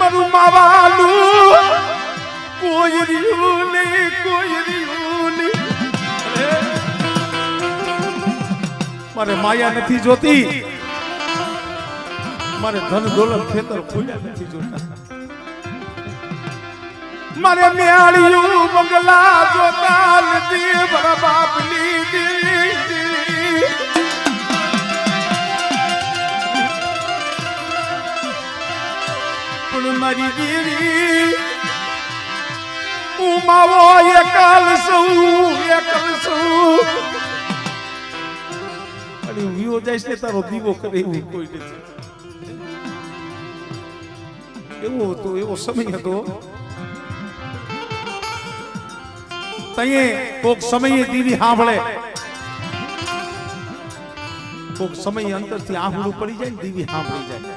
મારું માવાલું કોઈ રહ્યું નહીં, કોઈ રહ્યું નહીં. મારે માયા નથી જોતી, મારે ધન દોલત ખેતર ફૂલ્યા નથી જોતા. મારે મેળ્યું બંગલા જોતા નથી, મારા બાપની દીદી. પણ મારી દીદી હું માવો એકલ છું. અને વિવો જાય છે તારો દીવો કરે એવું કોઈ નથી. એવો હતો, એવો સમય હતો. તઈએ કોક સમયે દીવી સાંભળે, કોક સમય અંતરથી આંખડું પડી જાય ને દીવી સાંભળી જાય.